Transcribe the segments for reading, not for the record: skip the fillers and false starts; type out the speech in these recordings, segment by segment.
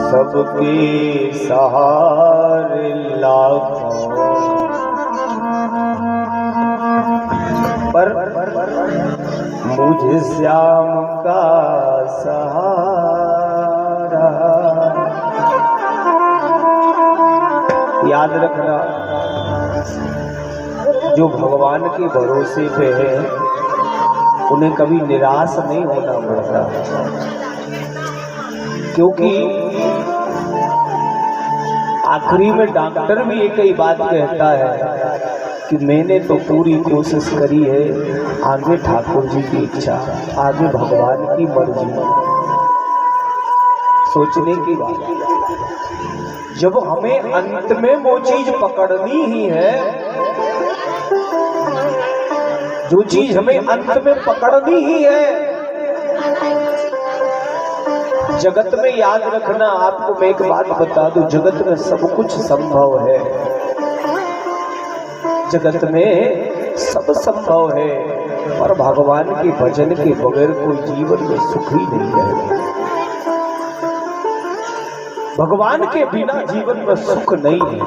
सबके सहारे लाखों, पर मुझे श्याम का सहारा। याद रखना, जो भगवान के भरोसे पे है उन्हें कभी निराश नहीं होना पड़ता, क्योंकि आखिरी में डॉक्टर भी एक ही बात कहता है कि मैंने तो पूरी कोशिश करी है, आगे ठाकुर जी की इच्छा, आगे भगवान की मर्जी। सोचने की बात, जब हमें अंत में वो चीज पकड़नी ही है, जो चीज हमें अंत में पकड़नी ही है, जगत में याद रखना, आपको मैं एक बात बता दूं, जगत में सब कुछ संभव है, जगत में सब संभव है, पर भगवान के भजन के बगैर कोई जीवन में सुख ही नहीं है। भगवान के बिना जीवन में सुख नहीं है।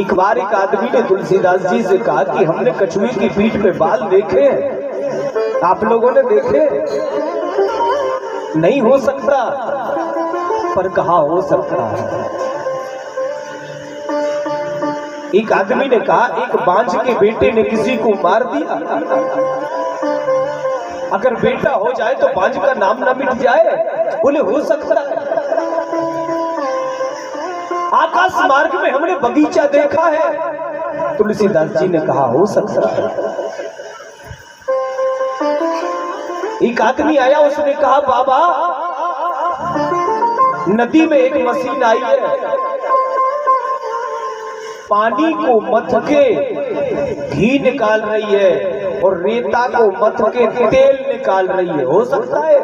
एक बार एक आदमी ने तुलसीदास जी से कहा कि हमने कछुए की पीठ पे बाल देखे, आप लोगों ने देखे? नहीं हो सकता, पर कहा हो सकता है। एक आदमी ने कहा, एक बांझ के बेटे ने किसी को मार दिया, अगर बेटा हो जाए तो बांझ का नाम ना मिट जाए? बोले हो सकता है। आकाश मार्ग में हमने बगीचा देखा है, तुलसीदास जी ने कहा हो सकता है। एक आदमी आया, उसने कहा बाबा नदी में एक मशीन आई है, पानी को मथ के घी निकाल रही है और रेता को मथ के तेल निकाल रही है, हो सकता है?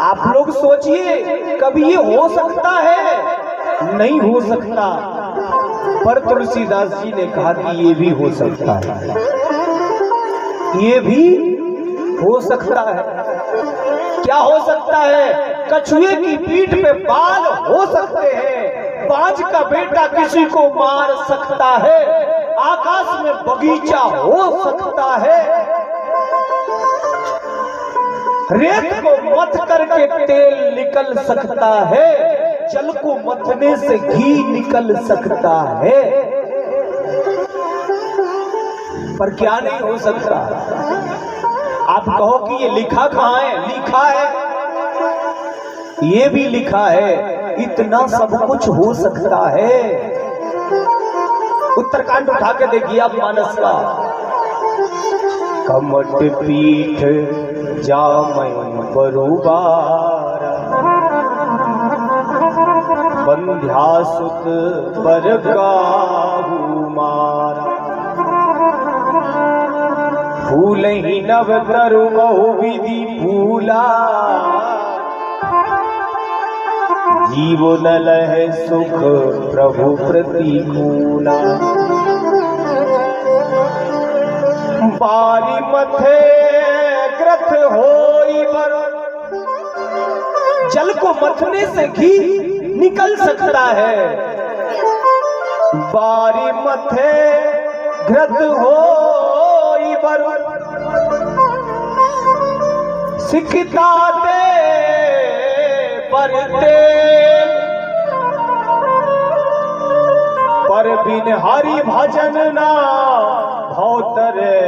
आप लोग सोचिए, कभी ये हो सकता है? नहीं हो सकता, पर तुलसीदास जी ने कहा कि ये भी हो सकता है, ये भी हो सकता है। क्या हो सकता है? कछुए की पीठ पे बाल हो सकते हैं, बांझ का बेटा किसी को मार सकता है, आकाश में बगीचा हो सकता है, रेत को मथ करके तेल निकल सकता है, जल को मथने से घी निकल सकता है, पर क्या नहीं हो सकता? आप कहो कि ये लिखा कहाँ है? लिखा है, ये भी लिखा है, इतना सब कुछ हो सकता है। उत्तरकांड उठा के देखिए आप, मानस का कमट पीठ जामय बरुबारा, बंध्यासुत पर काहू मारा, फूल ही नव तरु बहु विधि फूला, जीवो न लहे सुख प्रभु प्रतिकूला, बारी मथे ग्रथ होई बर, जल को मथने से घी निकल सकता है, बारी मथे ग्रथ होई बर, सिखता दे परते, पर बिन हरि भजन ना भौतरे,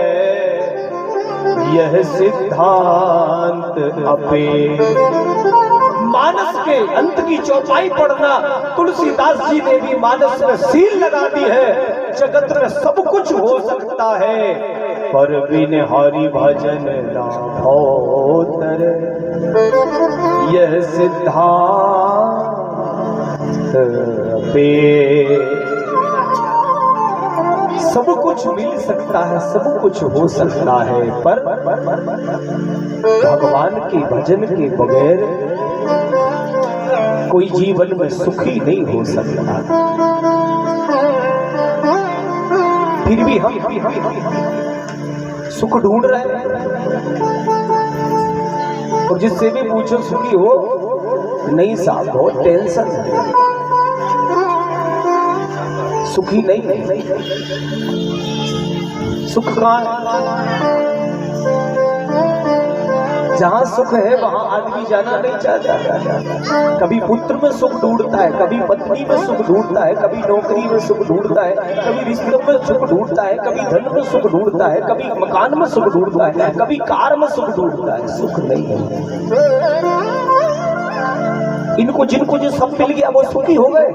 यह सिद्धांत अपे। मानस के अंत की चौपाई पढ़ना, तुलसीदास जी ने भी मानस में सील लगा दी है, जगत में सब कुछ हो सकता है, पर बिन हरि भजन ना भौतरे, यह सिद्धांत पे। सब कुछ मिल सकता है, सब कुछ हो सकता है, पर भगवान के भजन के बगैर कोई जीवन में सुखी नहीं हो सकता। फिर भी हम सुख ढूंढ रहे हैं। और जिससे भी पूछो सुखी हो, नहीं साहब बहुत टेंशन है, सुखी नहीं है। सुख कहाँ है? जहां सुख है वहां आदमी जाना नहीं चाहता। कभी पुत्र में सुख ढूंढता है, कभी पत्नी में सुख ढूंढता है, कभी नौकरी में सुख ढूंढता है, कभी रिश्तों में सुख ढूंढता है, कभी धन में सुख ढूंढता है, कभी मकान में सुख ढूंढता है, कभी कार में सुख ढूंढता है। सुख नहीं है। इनको जिनको जो सब मिल गया वो सुखी हो गए।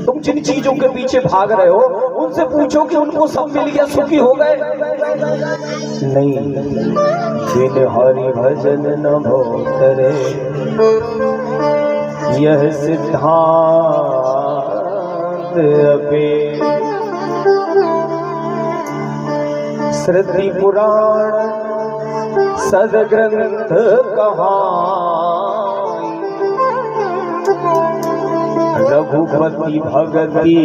तुम जिन चीजों के पीछे भाग रहे हो उनसे पूछो कि उनको सब मिल गया, सुखी हो गए? नहीं। बिन हरि भजन न भो करे, यह सिद्धांत अबे। श्रुति पुराण सदग्रंथ कहानी, रघुपति भगति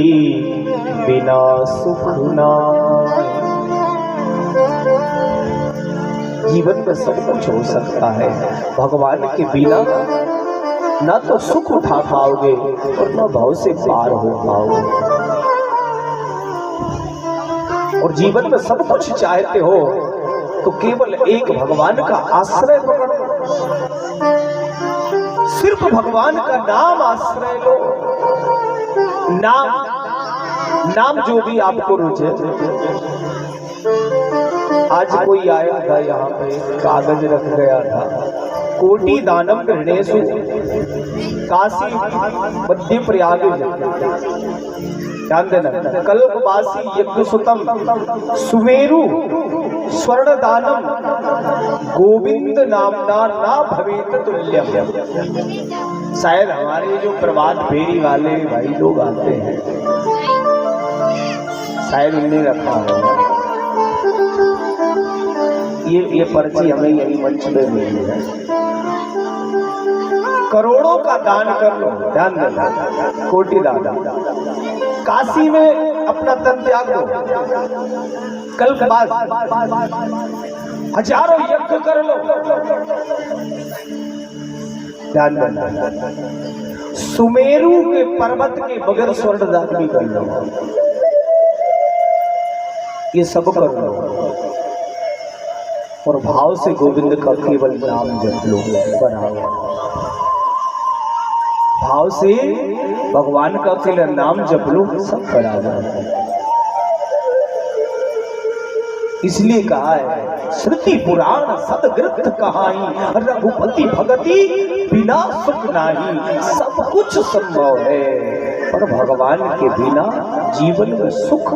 बिना सुख नाहि। जीवन में सब कुछ हो सकता है, भगवान के बिना ना तो सुख उठा पाओगे और ना भाव से पार हो पाओगे। और जीवन में सब कुछ चाहते हो तो केवल एक भगवान का आश्रय पकड़ो, सिर्फ भगवान का नाम आश्रय लो। नाम जो भी आपको रुचे। आज कोई आया था यहाँ पे, कागज रख गया था, कोटि दानम गृणेषु काशी मध्य प्रयाग। ध्यान देना, कल्पवासी यज्ञ सुतम सुमेरु स्वर्ण दानम गोविंद नामना ना भवेत तुल्यम। शायद हमारे जो प्रभात फेरी वाले भाई लोग आते हैं, शायद उन्हें रखा होगा। ये पर्ची हमें यही मंच में मिली है। करोड़ों का दान कर लो, ध्यान देना, कोटि दान। काशी में अपना तन त्याग दो, कल्प बाद हजारों यज्ञ कर लो, ध्यान देना। सुमेरु के पर्वत के बगैर स्वर्ण दान भी कर लो। ये सब कर लो और भाव से गोविंद का केवल नाम जप लो। बराबर भाव से भगवान का केवल नाम जप लो, सब बराबर है। इसलिए कहा है श्रुति पुराण सदग्रंथ कहानी, रघुपति भगति बिना सुख नाही। सब कुछ संभव है पर भगवान के बिना जीवन में सुख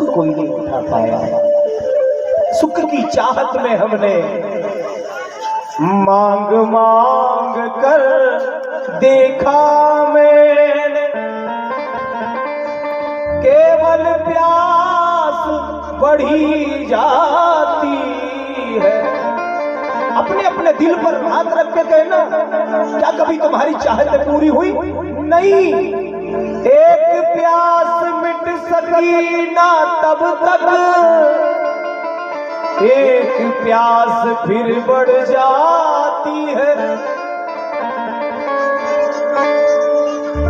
कोई नहीं उठा पाया। सुख की चाहत में हमने मांग मांग कर देखा मैंने, केवल प्यास बढ़ी जाती है। अपने अपने दिल पर हाथ रख के कहना, क्या कभी तुम्हारी चाहत पूरी हुई? नहीं। एक प्यास मिट सकी ना तब तक, एक प्यास फिर बढ़ जाती है।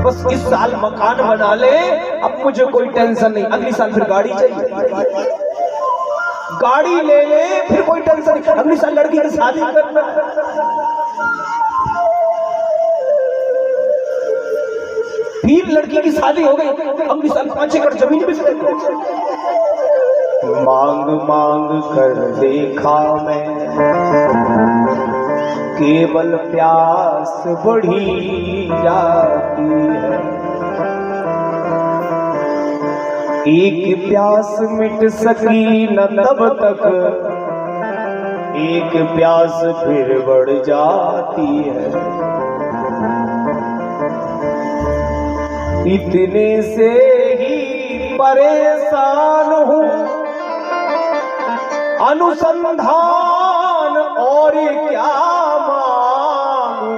बस इस साल मकान बना ले, अब मुझे कोई टेंशन नहीं। अगली साल फिर गाड़ी चाहिए, गाड़ी ले ले, फिर कोई टेंशन नहीं। अगली साल लड़की की शादी करना, फिर लड़की की शादी हो गई, अगली साल 5 एकड़ जमीन भी। मांग मांग कर देखा मैं, केवल प्यास बढ़ी जाती है। एक प्यास मिट सकी न तब तक, एक प्यास फिर बढ़ जाती है। इतने से ही परेशान हूँ, अनुसंधान और क्या मांगू।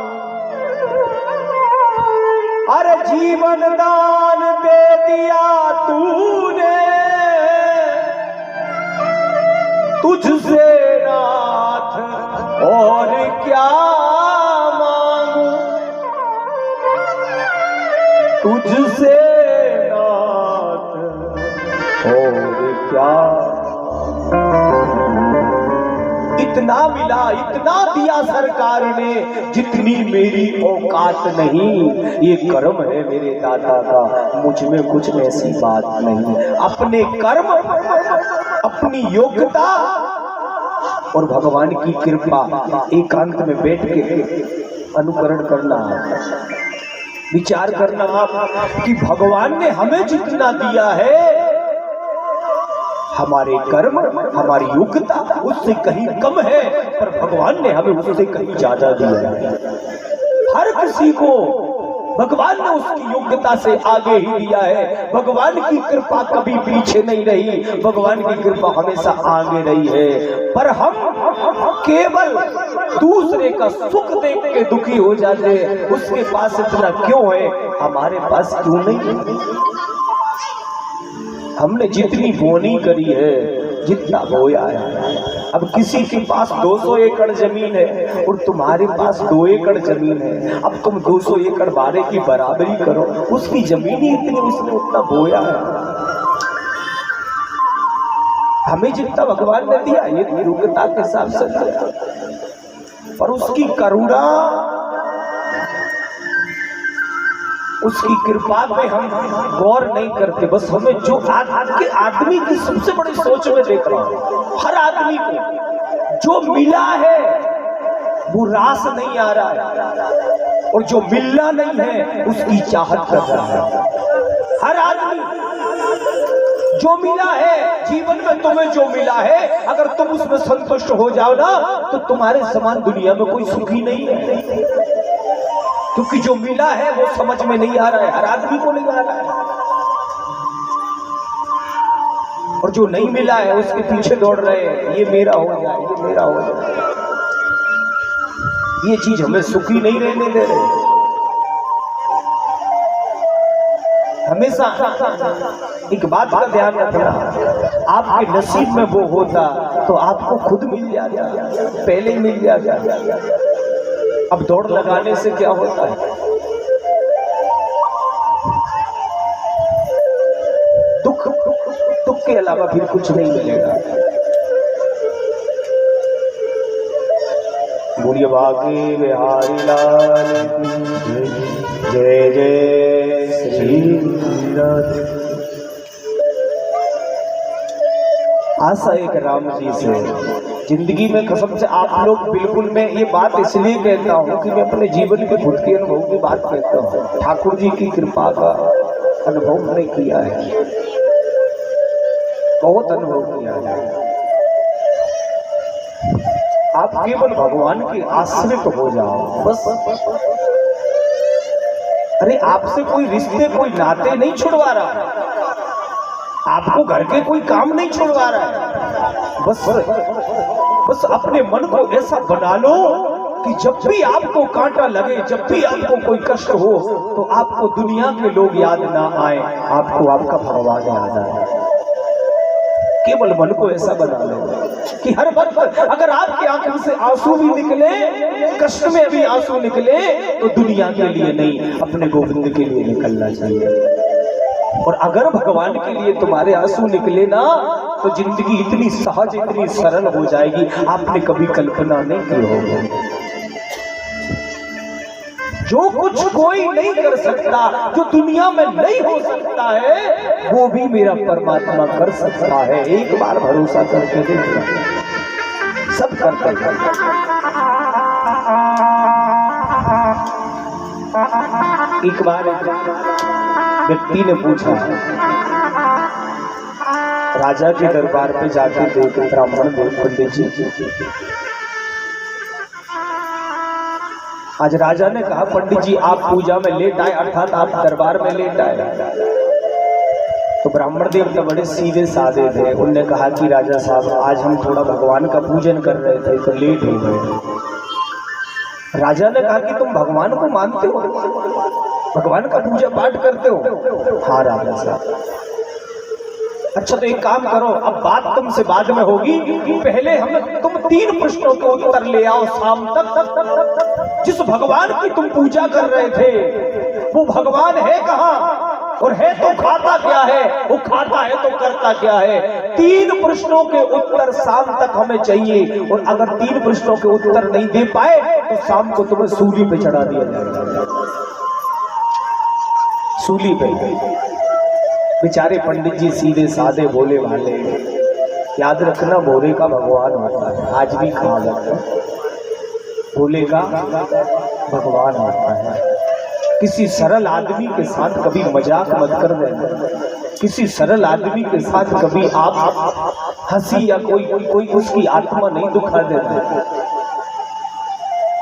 अरे जीवन दान दे दिया तूने, तुझसे नाथ और क्या मांगू, तुझसे नाथ और क्या। इतना मिला, इतना दिया सरकार ने जितनी मेरी औकात नहीं। ये कर्म है मेरे दादा का, मुझ में कुछ ऐसी बात नहीं। अपने कर्म, अपनी योग्यता और भगवान की कृपा एकांत में बैठ के अनुकरण करना, विचार करना कि भगवान ने हमें जितना दिया है, हमारे कर्म, हमारी योग्यता उससे कहीं कम है, पर भगवान ने हमें उससे कहीं ज्यादा दिया है। हर किसी को भगवान ने उसकी योग्यता से आगे ही दिया है। भगवान की कृपा कभी पीछे नहीं रही, भगवान की कृपा हमेशा आगे रही है। पर हम केवल दूसरे का सुख देख के दुखी हो जाते हैं। उसके पास इतना क्यों है, हमारे पास क्यों नहीं? हमने जितनी बोनी करी है, जितना बोया है। अब किसी के पास 200 एकड़ जमीन है और तुम्हारे पास 2 एकड़ जमीन है। अब तुम 200 एकड़ बारे की बराबरी करो, उसकी जमीन ही इतनी, उसने उतना बोया है। हमें जितना भगवान ने दिया ये योग्यता के हिसाब से दिया, पर उसकी करुणा, उसकी कृपा पे हम गौर नहीं करते। बस हमें जो आदमी की सबसे बड़ी सोच में देख रहा हूं, हर आदमी को जो मिला है वो रास नहीं आ रहा है, और जो मिलना नहीं है उसकी चाहत कर रहा है। हर आदमी जो मिला है जीवन में, तुम्हें जो मिला है, अगर तुम उसमें संतुष्ट हो जाओ ना, तो तुम्हारे समान दुनिया में कोई सुखी नहीं है। क्योंकि जो मिला है वो समझ में नहीं आ रहा है, हर आदमी को नहीं आ रहा है। और जो नहीं मिला है उसके पीछे दौड़ रहे हैं, ये मेरा हो जाए, ये मेरा हो जाए। ये चीज हमें सुखी नहीं रहने दे रहे। हमेशा एक बात का ध्यान रखना, आपके नसीब में वो होता तो आपको खुद मिल जाता, पहले ही मिल जाता। अब दौड़ लगाने से क्या होता है? दुख के अलावा फिर कुछ नहीं मिलेगा। बोलिए बाकी बिहारी लाल जय जय श्री राधे। आशा एक राम जी से जिंदगी में कसम से आप लोग बिल्कुल, मैं ये बात इसलिए कहता हूँ कि मैं अपने जीवन के खुद के अनुभव की बात कहता हूँ। ठाकुर जी की कृपा का अनुभव मैंने किया है, बहुत अनुभव किया है। आप केवल भगवान के आश्रित हो जाओ बस। अरे आपसे कोई रिश्ते, कोई नाते नहीं छुड़वा रहा, आपको घर के कोई काम नहीं छुड़वा रहा है। बस अपने मन को ऐसा बना लो कि जब भी आपको कांटा लगे, जब भी आपको कोई कष्ट हो, तो आपको दुनिया के लोग याद ना आए, आपको आपका भगवान याद आए। केवल मन को ऐसा बना लो कि हर वक्त अगर आपकी आंखों से आंसू भी निकले, कष्ट में भी आंसू निकले, तो दुनिया के लिए नहीं, अपने गोविंद के लिए निकलना चाहिए। और अगर भगवान के लिए तुम्हारे आंसू निकले ना, तो जिंदगी इतनी सहज, इतनी सरल हो जाएगी, आपने कभी कल्पना नहीं की होगी। जो कुछ कोई नहीं कर सकता, जो दुनिया में नहीं हो सकता है, वो भी मेरा परमात्मा कर सकता है। एक बार भरोसा करके देखना, सब करता है। एक बार व्यक्ति ने पूछा, राजा के दरबार पे जाके देख ब्राह्मण देव पंडित जी, आज राजा ने कहा पंडित जी आप पूजा में लेट आए, अर्थात आप दरबार में लेट आए। तो ब्राह्मण देव तो बड़े सीधे साधे थे, उनने कहा कि राजा साहब आज हम थोड़ा भगवान का पूजन कर रहे थे तो लेट हो गए। राजा ने कहा कि तुम भगवान को मानते हो, भगवान का पूजा पाठ करते हो? हाँ राजा साहब। अच्छा तो एक काम करो, अब बात तुमसे बाद में होगी, पहले तुम 3 प्रश्नों के उत्तर ले आओ शाम तक। जिस भगवान की तुम पूजा कर रहे थे वो भगवान है कहाँ, और है तो खाता क्या है, वो खाता है तो करता क्या है। 3 प्रश्नों के उत्तर शाम तक हमें चाहिए, और अगर 3 प्रश्नों के उत्तर नहीं दे पाए तो शाम को तुम्हें सूली पे चढ़ा दिया जाएगा। सूली पे। बेचारे पंडित जी सीधे साधे भोले भाले, याद रखना भोले का भगवान होता है, आज भी कहावत है, भोले का भगवान होता है। किसी सरल आदमी के साथ कभी मजाक मत कर देना, किसी सरल आदमी के साथ कभी आप हंसी या कोई उसकी आत्मा नहीं दुखा देते,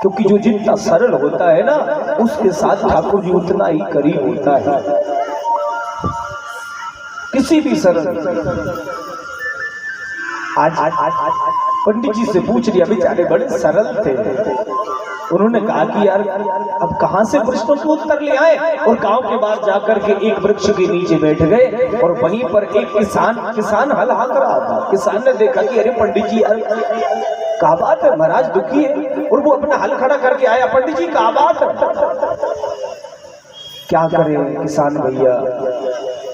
क्योंकि जो जितना सरल होता है ना उसके साथ ठाकुर जी उतना ही करीब होता है। किसी भी सरल आज पंडित जी से पूछ लिया, बेचारे बड़े सरल थे। उन्होंने कहा कि यार अब कहां से प्रश्नों के उत्तर ले आए, और गांव के बाहर जाकर के एक वृक्ष के नीचे बैठ गए, और वहीं पर एक किसान हल हाँक रहा था। किसान ने देखा कि अरे पंडित जी यार क्या बात है, महाराज दुखी है, और वो अपना हल खड़ा करके आया, पंडित जी क्या बात है। क्या करें किसान भैया,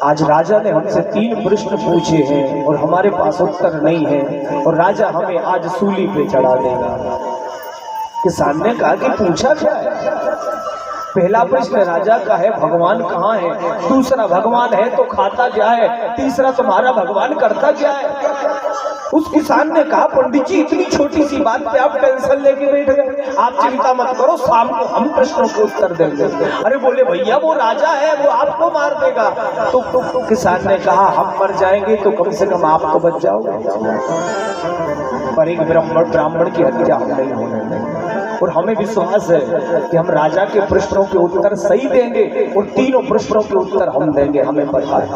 आज राजा ने हमसे 3 प्रश्न पूछे हैं और हमारे पास उत्तर नहीं है, और राजा हमें आज सूली पे चढ़ा देगा। किसान ने कहा कि पूछा क्या है। पहला प्रश्न राजा का है भगवान कहाँ है, दूसरा भगवान है तो खाता क्या है, तीसरा तुम्हारा भगवान करता क्या है। उस किसान ने कहा पंडित जी इतनी छोटी सी बात पे आप टेंशन लेके बैठ गए, आप चिंता मत करो, शाम को हम प्रश्नों के उत्तर देंगे। अरे बोले भैया वो राजा है, वो आपको मार देगा। तो किसान ने कहा हम मर जाएंगे तो कम से कम आप तो बच जाओगे, पर एक ब्राह्मण की हत्या हम नहीं होने देंगे। और हमें विश्वास है कि हम राजा के प्रश्नों के उत्तर सही देंगे, और 3 प्रश्नों के उत्तर हम देंगे, हमें पता है।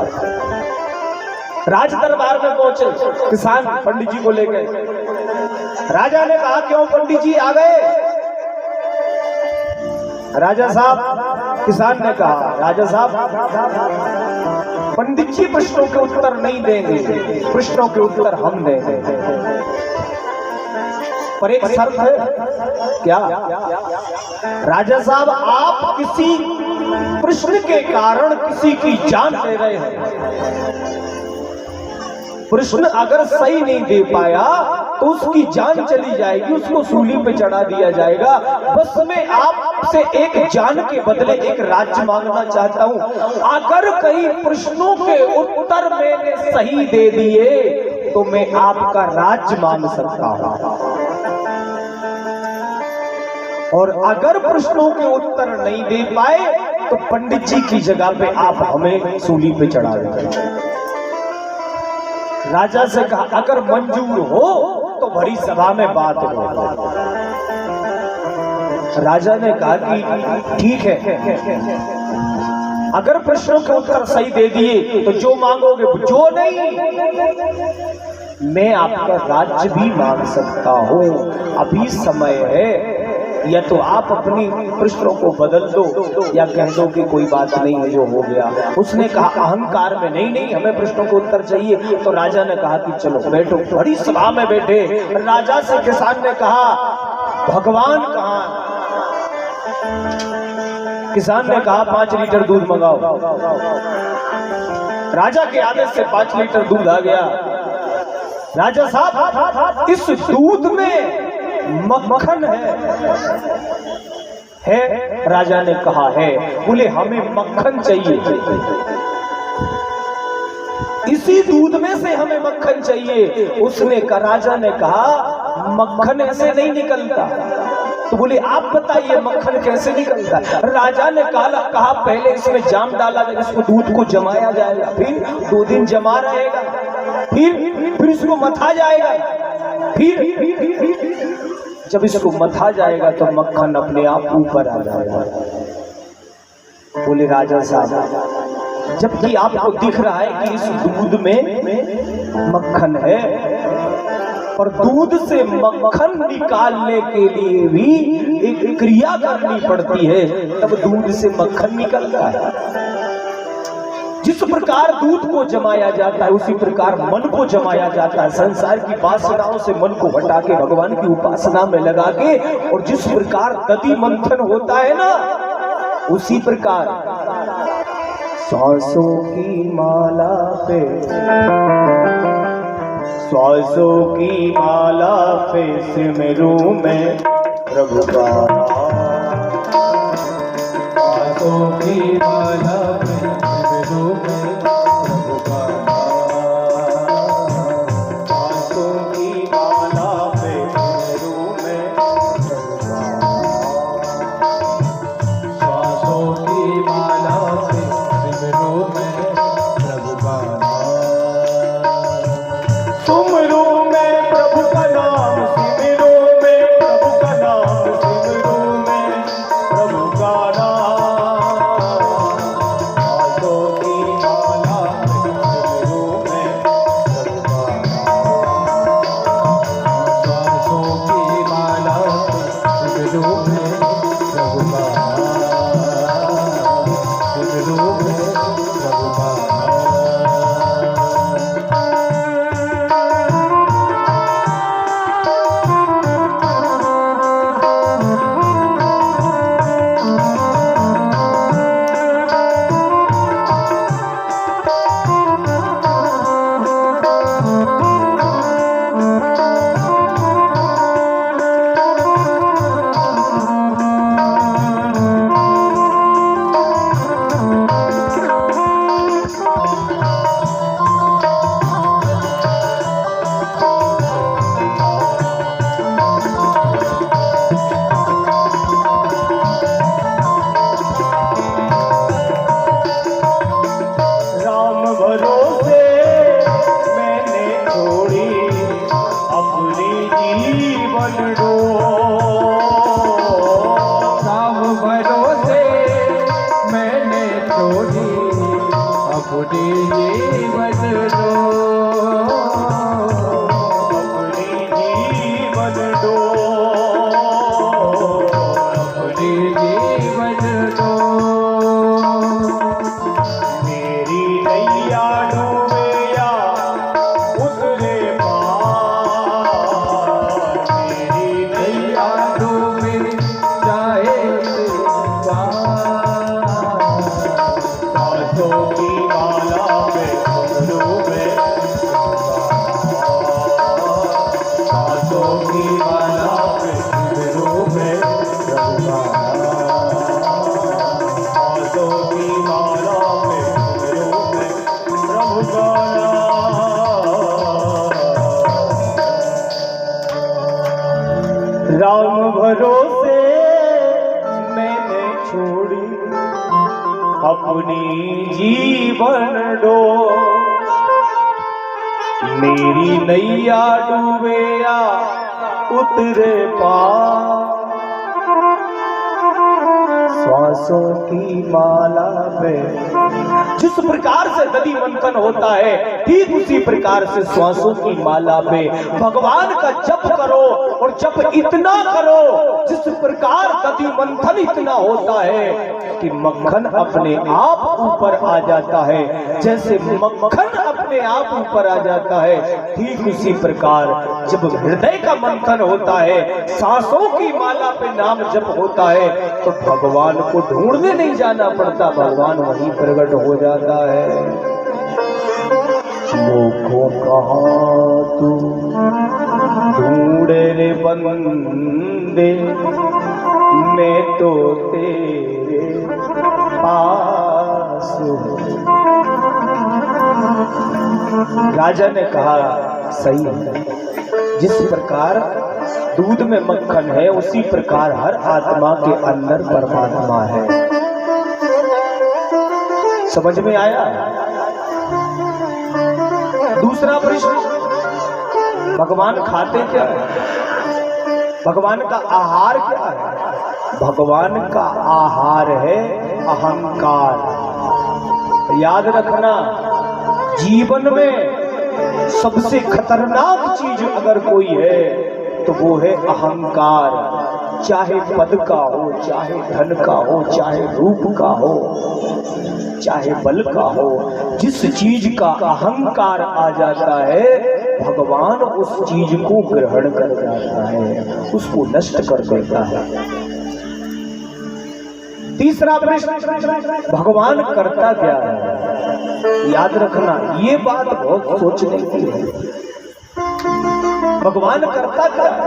राज दरबार में पहुंचे किसान पंडित जी को ले गए। राजा ने कहा क्यों पंडित जी आ गए। राजा साहब, किसान ने कहा राजा साहब पंडित जी प्रश्नों के उत्तर नहीं देंगे, प्रश्नों के उत्तर हम देंगे, पर एक शर्त है। क्या। राजा साहब आप किसी प्रश्न के कारण किसी की जान ले रहे हैं, प्रश्न अगर सही नहीं दे पाया तो उसकी जान चली जाएगी, उसको सूली पे चढ़ा दिया जाएगा। बस मैं आपसे एक जान के बदले एक राज्य मांगना चाहता हूं, अगर कई प्रश्नों के उत्तर मैंने सही दे दिए तो मैं आपका राज्य मांग सकता हूं, और अगर प्रश्नों के उत्तर नहीं दे पाए तो पंडित जी की जगह पे आप हमें सूली पे चढ़ा देंगे। राजा से कहा अगर मंजूर हो तो भरी सभा में बात हो। राजा ने कहा कि ठीक है, अगर प्रश्नों के उत्तर सही दे दिए तो जो मांगोगे, जो नहीं मैं आपका राज्य भी मांग सकता हूं, अभी समय है, या तो आप अपनी प्रश्नों को बदल दो या कह दो कि कोई बात नहीं है जो हो गया। उसने कहा अहंकार में नहीं हमें प्रश्नों को उत्तर चाहिए। तो राजा ने कहा कि चलो बैठो। बड़ी सभा में बैठे। राजा से किसान ने कहा भगवान कहाँ। किसान ने कहा 5 लीटर दूध मंगाओ। राजा के आदेश से 5 लीटर दूध आ गया। राजा साहब इस दूध में मक्खन है। राजा ने कहा है। बोले हमें मक्खन चाहिए, इसी दूध में से हमें मक्खन चाहिए। उसने कहा, राजा ने कहा मक्खन ऐसे नहीं निकलता। तो बोले आप बताइए मक्खन कैसे निकलता। राजा ने कहा पहले इसमें जाम डाला जाएगा, इसको दूध को जमाया जाएगा, फिर 2 दिन जमा रहेगा, फिर इसको मथा जाएगा, फिर जब इसको मथा जाएगा तो मक्खन अपने आप ऊपर आ जाएगा। बोले राजा साहब जबकि आपको दिख रहा है कि इस दूध में मक्खन है, और दूध से मक्खन निकालने के लिए भी एक क्रिया करनी पड़ती है, तब दूध से मक्खन निकलता है। जिस प्रकार दूध को जमाया जाता है उसी प्रकार मन को जमाया जाता है। संसार की वासनाओं से मन को हटा के भगवान की उपासना में लगा के, और जिस प्रकार दधि मंथन होता है ना, उसी प्रकार सांसों की माला पे, सांसों की माला पे सिमरू में प्रभु का, सांसों की माला पे सिमरू में प्रभु का, सांसों की माला पे सिमरू में प्रभु का, सांसों की माला पे सिमरू में प्रभु का, सिमरू में प्रभु का नाम, सिमरू में प्रभु का नाम, सिमरू में प्रभु का नाम, सांसों की माला पे सिमरू में प्रभु का नाम, सांसों की माला पे सिमरू में प्रभु का नाम, सिमरू में प्रभु का नाम। राम भरोसे मैंने छोड़ी अपनी जीवन डोर, राम भरोसे मैंने छोड़ी अपनी जीवन डोर, अपनी जीवन डोर, अपनी जीवन डोर, मेरी नैया डूबेया उतरे पार, मेरी नैया डूबे जाए पार, सांसों की माला पे सिमरू में सांसों की माला पे सिमरू में प्रभु का नाम, सांसों की माला पे सिमरू में प्रभु का नाम। राम भरोसे मैंने छोड़ी अपनी जीवन डोर, मेरी नैया डूबेया उतरे पार, सांसों की माला पे, जिस प्रकार से दधि मंथन होता है ठीक उसी प्रकार से सांसों की माला पे भगवान का जप करो, और जप इतना करो जिस प्रकार दधि मंथन इतना होता है कि मक्खन अपने आप ऊपर आ जाता है। जैसे मक्खन अपने आप ऊपर आ जाता है, ठीक उसी प्रकार जब हृदय का मंथन होता है, सांसों की माला पे नाम जप होता है, तो भगवान को ढूंढने नहीं जाना पड़ता, भगवान वहीं प्रकट हो जाता है। मुझको कहाँ तू ढूंढे रे बंदे, मैं तो तेरे पास हूँ। राजा ने कहा सही है, जिस प्रकार दूध में मक्खन है उसी प्रकार हर आत्मा के अंदर परमात्मा है। समझ में आया? दूसरा प्रश्न, भगवान खाते क्या है? भगवान का आहार क्या है? भगवान का आहार है अहंकार। याद रखना, जीवन में सबसे खतरनाक चीज अगर कोई है तो वो है अहंकार। चाहे पद का हो, चाहे धन का हो, चाहे रूप का हो, चाहे बल का हो, जिस चीज का अहंकार आ जाता है भगवान उस चीज को ग्रहण कर जाता है, उसको नष्ट कर देता है। तीसरा प्रश्न, भगवान करता क्या है? याद रखना, ये बात बहुत सोचने की है। भगवान करता क्या है?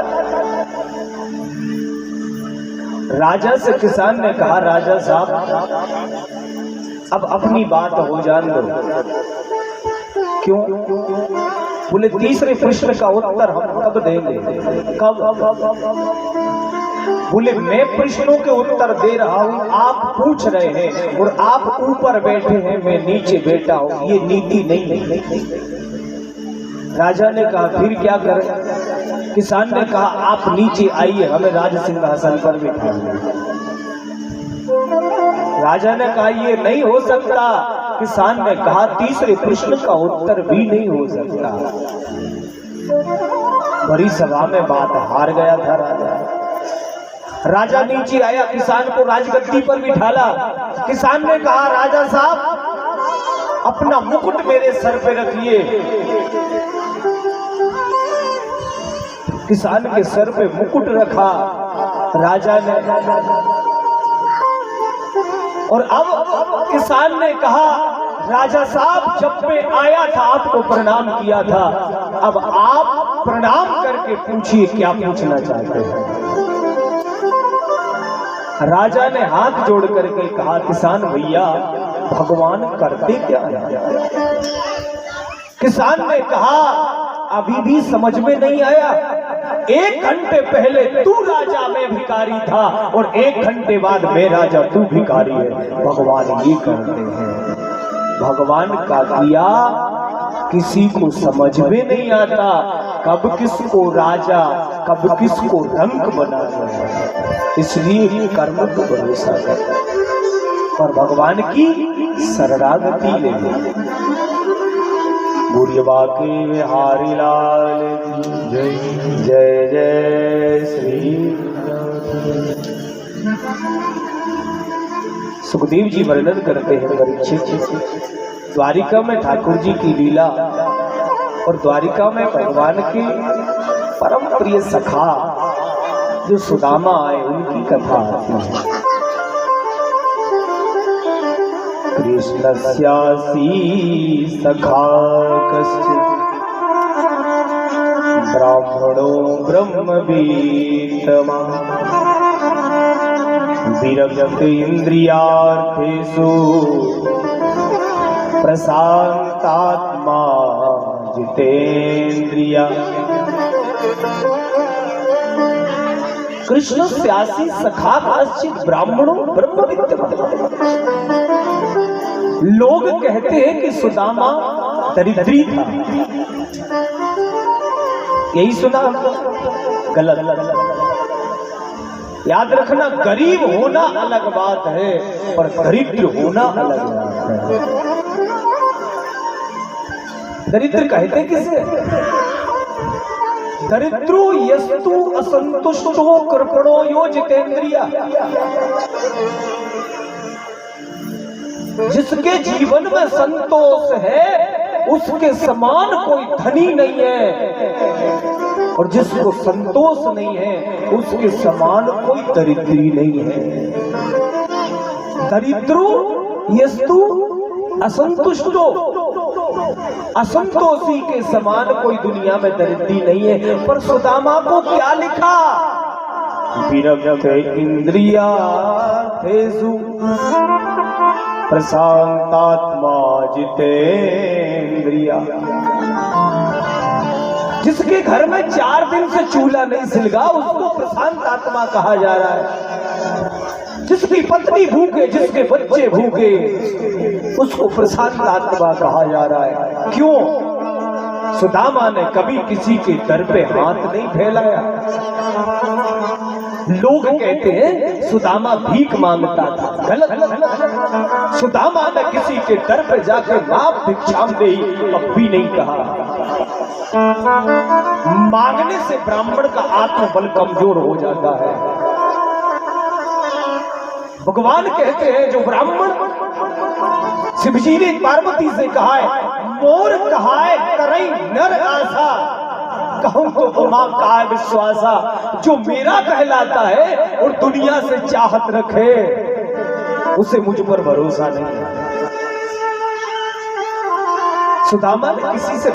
राजा से किसान ने कहा, राजा साहब अब अपनी बात हो जान दो। क्यों? बोले तीसरे प्रश्न का उत्तर हम कब देंगे? कब? बोले मैं प्रश्नों के उत्तर दे रहा हूं, आप पूछ रहे हैं और आप ऊपर बैठे हैं, मैं नीचे बैठा हूं, ये नीति नहीं है। राजा ने कहा फिर क्या करें? किसान ने कहा आप नीचे आइए, हमें राज सिंहासन पर बिठाइए। राजा ने कहा ये नहीं हो सकता। किसान ने कहा तीसरे प्रश्न का उत्तर भी नहीं हो सकता। बड़ी सभा में बात हार गया था राजा। राजा नीचे आया, किसान को राजगद्दी पर बिठाला। किसान ने कहा राजा साहब अपना मुकुट मेरे सर पे रखिए। किसान के सर पे मुकुट रखा राजा ने, और अब किसान ने कहा राजा साहब जब मैं आया था आपको प्रणाम किया था, अब आप प्रणाम करके पूछिए क्या पूछना चाहते हैं। राजा ने हाथ जोड़ करके कहा किसान भैया भगवान करते क्या है? किसान ने कहा अभी भी समझ में नहीं आया। 1 घंटे पहले तू राजा में भिखारी था और 1 घंटे बाद मैं राजा तू भिखारी है। भगवान ये करते हैं। भगवान का किया किसी को समझ में नहीं आता, कब किसको राजा कब किसको रंक बनाना है। इसलिए कर्म को भरोसा कर और भगवान की शरणागति ले ले। बुढ़िया के बिहारी लाल जय जय जय श्री। सुखदेव जी वर्णन करते हैं परीक्षित, द्वारिका में ठाकुर जी की लीला और द्वारिका में भगवान के परम प्रिय सखा जो सुदामा आए उनकी कथा आती है। कृष्णस्यासी सखा कश्चित् ब्राह्मणो ब्रह्मवीतमा विरक्त इंद्रियार्थेषु प्रशांतात्मा जितेन्द्रिया। कृष्णस्यासी सखा कश्चित् ब्राह्मणो ब्रह्मवीतमा। लोग कहते हैं कि सुदामा दरिद्री था, यही सुना? गलत। याद रखना, गरीब होना अलग बात है पर दरिद्र होना अलग बात है। दरिद्र कहते किसे? दरिद्रो यस्तु असंतुष्टो कृपणो यो जितेन्द्रिया। जिसके जीवन में संतोष है उसके समान कोई धनी नहीं है, और जिसको संतोष नहीं है उसके समान कोई दरिद्री नहीं है। दरिद्रो यस्तु असंतुष्टो, असंतोषी के समान कोई दुनिया में दरिद्री नहीं है। पर सुदामा को क्या लिखा? विरक्त इंद्रियार्थेषु प्रशांतात्मा जितेन्द्रिया। जिसके घर में 4 दिन से चूल्हा नहीं सिलगा उसको प्रशांत आत्मा कहा जा रहा है। जिसकी पत्नी भूखे, जिसके बच्चे भूखे, उसको प्रशांत आत्मा कहा जा रहा है। क्यों? सुदामा ने कभी किसी के दर पे हाथ नहीं फैलाया। लोग कहते हैं सुदामा भीख मांगता था, गलत। सुदामा ने किसी के दर पे जाकर मां भिक्षाम देही अब भी नहीं कहा। मांगने से ब्राह्मण का आत्मबल कमजोर हो जाता है। भगवान कहते हैं जो ब्राह्मण शिव जी ने पार्वती से कहा है, मोर कहाए करई नर आशा, कहूं तो उमा का विश्वासा। जो मेरा कहलाता है और दुनिया से चाहत रखे, उसे मुझ पर भरोसा नहीं है। सुदामा ने किसी से